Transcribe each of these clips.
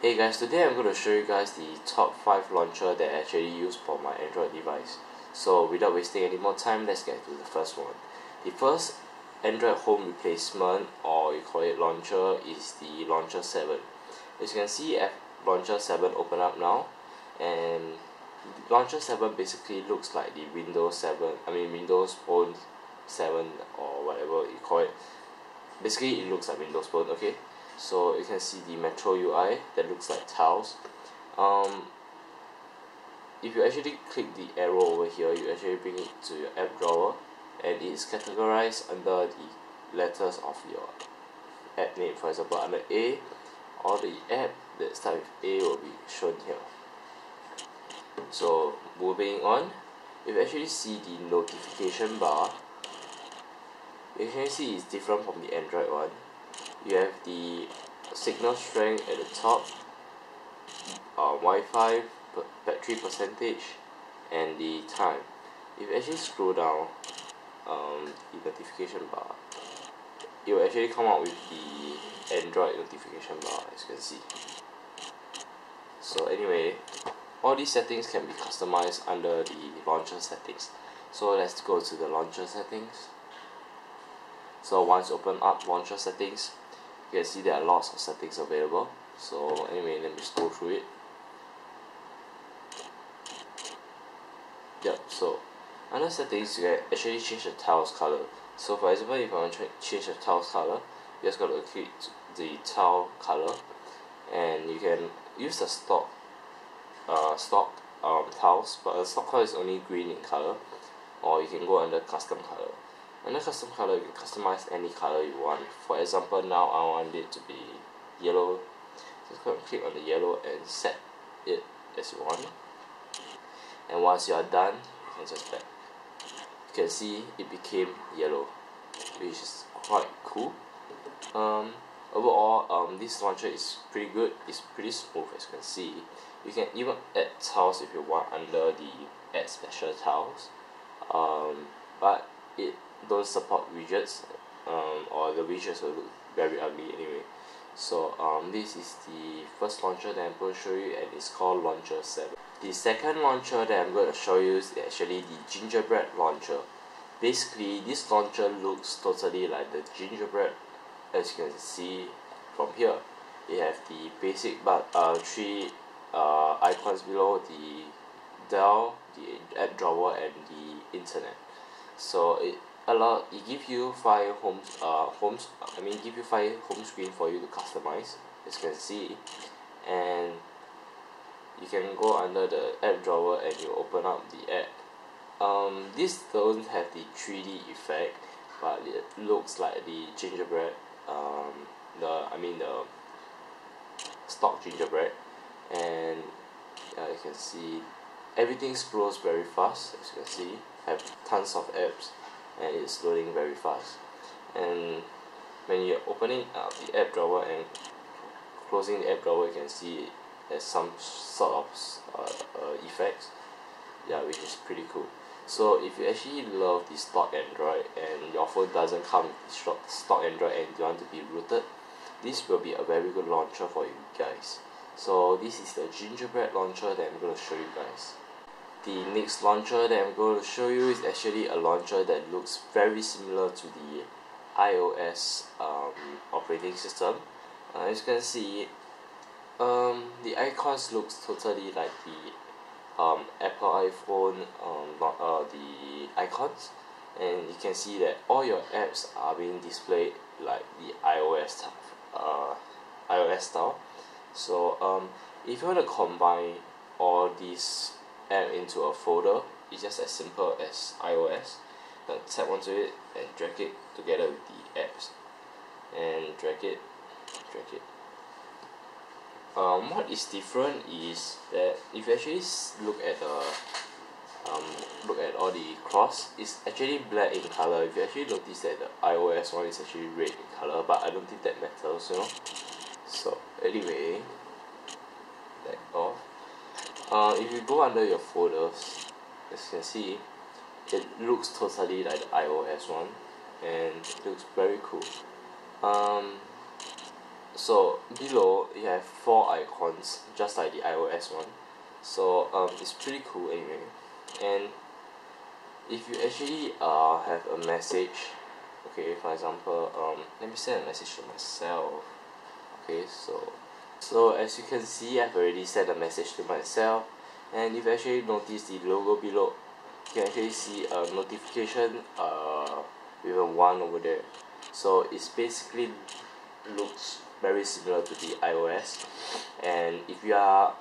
Hey guys, today I'm going to show you guys the top 5 launcher that I actually use for my Android device. So without wasting any more time, let's get to the first one. The first Android home replacement, or you call it launcher, is the Launcher 7. As you can see, Launcher 7 open up now, and Launcher 7 basically looks like the Windows Phone 7 or whatever you call it. Basically it looks like Windows Phone, okay? So you can see the Metro UI that looks like tiles. If you actually click the arrow over here, you actually bring it to your app drawer, and it's categorized under the letters of your app name. For example, under A, all the app that start with A will be shown here. So moving on, if you actually see the notification bar, you can see it's different from the Android one. You have the signal strength at the top, Wi-Fi, battery percentage, and the time. If you actually scroll down the notification bar, it will actually come out with the Android notification bar, as you can see. So anyway, all these settings can be customized under the launcher settings. So let's go to the launcher settings. So once open up launcher settings, you can see there are lots of settings available. So anyway, let me scroll through it. Yep, so under settings you can actually change the tiles color. So for example, if I want to change the tiles color, you just got to click the tile color, and you can use the stock tiles, but the stock color is only green in color, or you can go under custom color. Under custom color, you can customize any color you want. For example, now I want it to be yellow. Just go and click on the yellow and set it as you want. And once you are done, you can just back. You can see it became yellow, which is quite cool. Overall, this launcher is pretty good. It's pretty smooth, as you can see. You can even add tiles if you want under the add special tiles. But it don't support widgets, or the widgets will look very ugly anyway. So this is the first launcher that I'm going to show you, and it's called Launcher 7. The second launcher that I'm going to show you is actually the Gingerbread Launcher. Basically, this launcher looks totally like the Gingerbread, as you can see from here. You have the basic three icons below: the dial, the app drawer, and the internet. So it gives you 5 give you 5 home screen for you to customize, as you can see. And you can go under the app drawer and you open up the app. This don't have the 3D effect, but it looks like the gingerbread, the stock gingerbread. And you can see everything scrolls very fast, as you can see. Have tons of apps, and it's loading very fast. And when you're opening up the app drawer and closing the app drawer, you can see there's some sort of effects, which is pretty cool. So if you actually love the stock Android and your phone doesn't come with stock Android and you want to be rooted, this will be a very good launcher for you guys. So this is the Gingerbread launcher that I'm going to show you guys. The next launcher that I'm going to show you is actually a launcher that looks very similar to the iOS operating system. As you can see, the icons looks totally like the Apple iPhone the icons, and you can see that all your apps are being displayed like the iOS style. So if you want to combine all these app into a folder, it's just as simple as iOS. Tap onto it and drag it together with the apps, and drag it. What is different is that if you actually look at all the cross, it's actually black in color. If you actually notice that the iOS one is actually red in color, but I don't think that matters, you know. So anyway, back off. If you go under your folders, as you can see, it looks totally like the iOS one, and it looks very cool. So below you have 4 icons just like the iOS one, so it's pretty cool anyway. And if you actually have a message, okay, for example, let me send a message to myself. Okay, so as you can see, I've already sent a message to myself, and if you actually notice the logo below, you can actually see a notification with a 1 over there. So it's basically looks very similar to the iOS. And if you are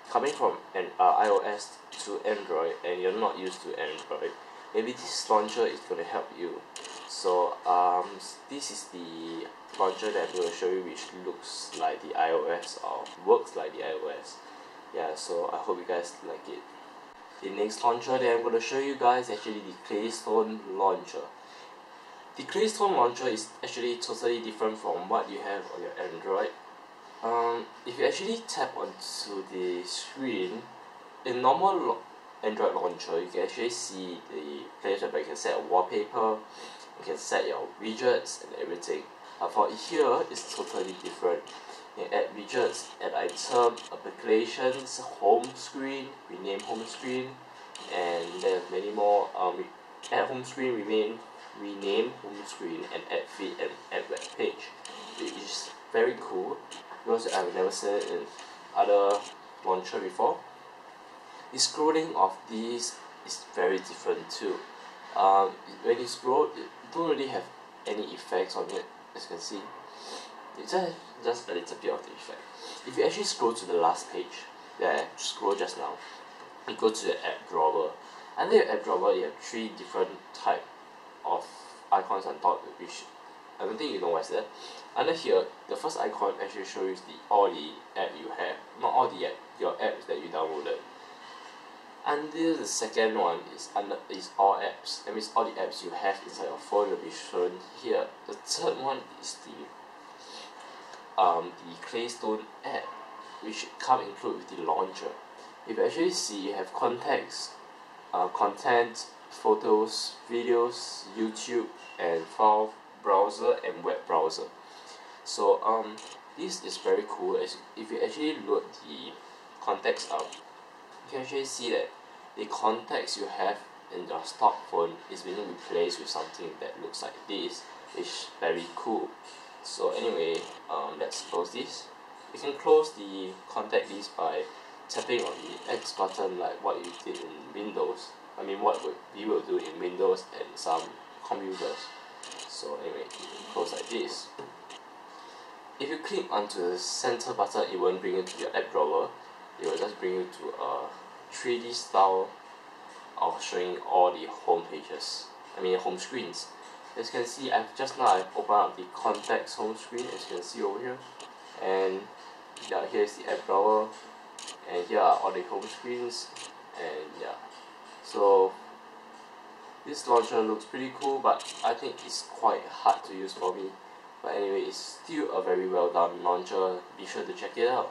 coming from an iOS to Android and you're not used to Android, maybe this launcher is going to help you. So this is the launcher that I'm going to show you, which looks like the iOS or works like the iOS. Yeah, so I hope you guys like it. The next launcher that I'm going to show you guys is actually the Claystone Launcher. The Claystone Launcher is actually totally different from what you have on your Android. If you actually tap onto the screen, in normal Android launcher, you can actually see the place where you can set a wallpaper, you can set your widgets and everything. But for here, it's totally different. You can add widgets, add item, applications, home screen, rename home screen, and there's many more. Add home screen, rename home screen, and add feed and add web page, which is very cool because I've never seen it in other launcher before. The scrolling of these is very different too. When you scroll, it don't really have any effects on it, as you can see. It's just a little bit of the effect. If you actually scroll to the last page that I scrolled just now, you go to the app drawer. Under your app drawer, you have 3 different type of icons on top, which I don't think you know what's that. Under here, the first icon actually shows all the app you have, not all the app, your apps that you downloaded. And the second one is all apps. That means all the apps you have inside your phone will be shown here. The third one is the Claystone app, which come included with the launcher. If you actually see, you have contacts, content, photos, videos, YouTube, and file browser and web browser. So this is very cool. As if you actually load the contacts up, you can actually see that the contacts you have in your stock phone is being replaced with something that looks like this, which is very cool. So anyway, let's close this. You can close the contact list by tapping on the X button, like what you did in Windows. I mean, what we will do in Windows and some computers. So anyway, you can close like this. If you click onto the center button, it won't bring you to your app drawer. It will just bring you to a 3D style of showing all the home pages. I mean, home screens. As you can see, I've opened up the contacts home screen, as you can see over here. And yeah, here's the app drawer, and here are all the home screens. And yeah, so this launcher looks pretty cool, but I think it's quite hard to use for me. But anyway, it's still a very well done launcher. Be sure to check it out.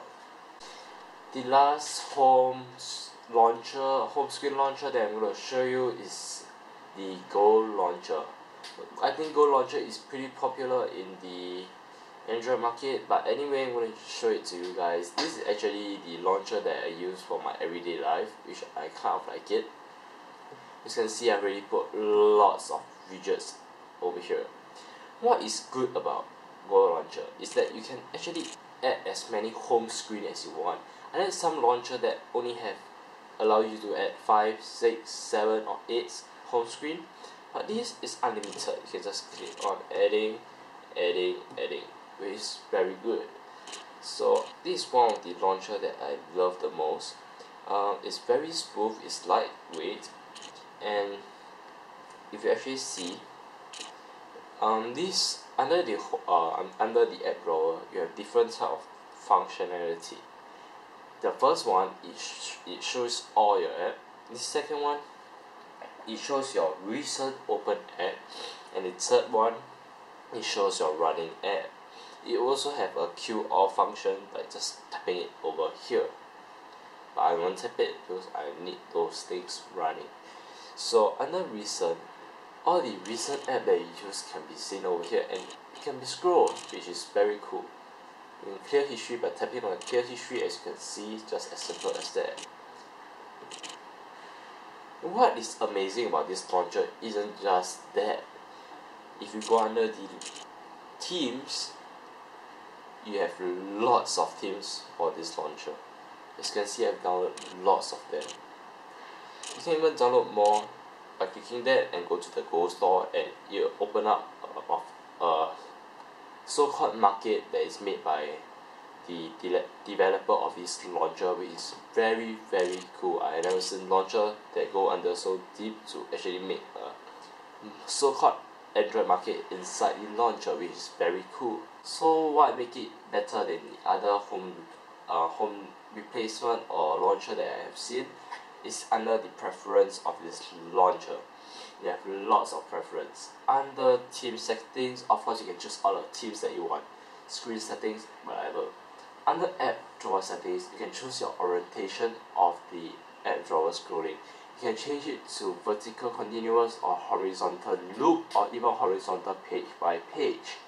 The last home screen launcher that I'm going to show you is the Go Launcher. I think Go Launcher is pretty popular in the Android market, but anyway, I'm going to show it to you guys. This is actually the launcher that I use for my everyday life, which I kind of like it. As you can see, I've already put lots of widgets over here. What is good about Go Launcher is that you can actually add as many home screen as you want. And there's some launcher that only allow you to add 5, 6, 7 or 8 home screen, but this is unlimited. You can just click on adding, which is very good. So this is one of the launcher that I love the most. It's very smooth, it's lightweight, and if you actually see, this under the app drawer, you have different type of functionality. The first one, it shows all your app. The second one, it shows your recent open app, and the third one, it shows your running app. It also have a queue all function by just tapping it over here, but I won't tap it because I need those things running. So under recent, all the recent app that you use can be seen over here, and it can be scrolled, which is very cool. In clear history, by tapping on clear history, as you can see, just as simple as that. What is amazing about this launcher isn't just that. If you go under the themes, you have lots of themes for this launcher. As you can see, I've downloaded lots of them. You can even download more by clicking that and go to the Go store, and you open up a so-called market that is made by the developer of this launcher, which is very cool. I have never seen launcher that go under so deep to actually make a so-called Android market inside the launcher, which is very cool. So what make it better than the other home replacement or launcher that I have seen is under the preference of this launcher. You have lots of preference. Under theme settings, of course you can choose all the themes that you want. Screen settings, whatever. Under app drawer settings, you can choose your orientation of the app drawer scrolling. You can change it to vertical continuous or horizontal loop, or even horizontal page by page.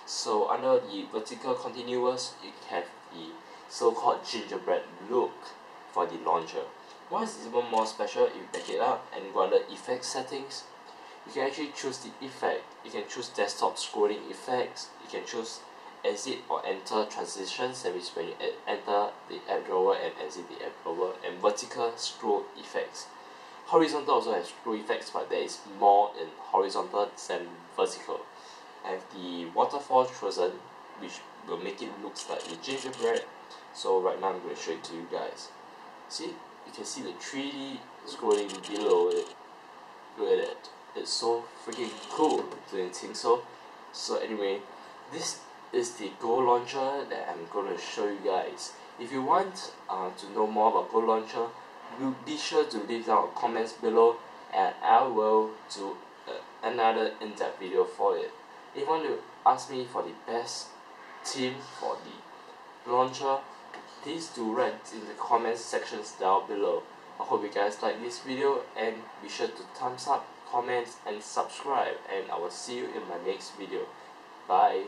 So under the vertical continuous, you have the so-called gingerbread look for the launcher. What is even more special, if you back it up and go under effect settings, you can actually choose the effect. You can choose desktop scrolling effects. You can choose exit or enter transitions, that means when you enter the app drawer and exit the app drawer, and vertical scroll effects. Horizontal also has scroll effects, but there is more in horizontal than vertical. I have the waterfall chosen, which will make it look like the gingerbread. So right now I'm going to show it to you guys. See, you can see the 3D scrolling below it. Look at it. It's so freaking cool. Don't you think so? So anyway, this is the Go launcher that I'm going to show you guys. If you want to know more about Go launcher, be sure to leave down comments below, and I will do another in-depth video for it. If you want to ask me for the best theme for the launcher, please do write in the comments sections down below. I hope you guys like this video, and be sure to thumbs up, comment and subscribe, and I will see you in my next video. Bye.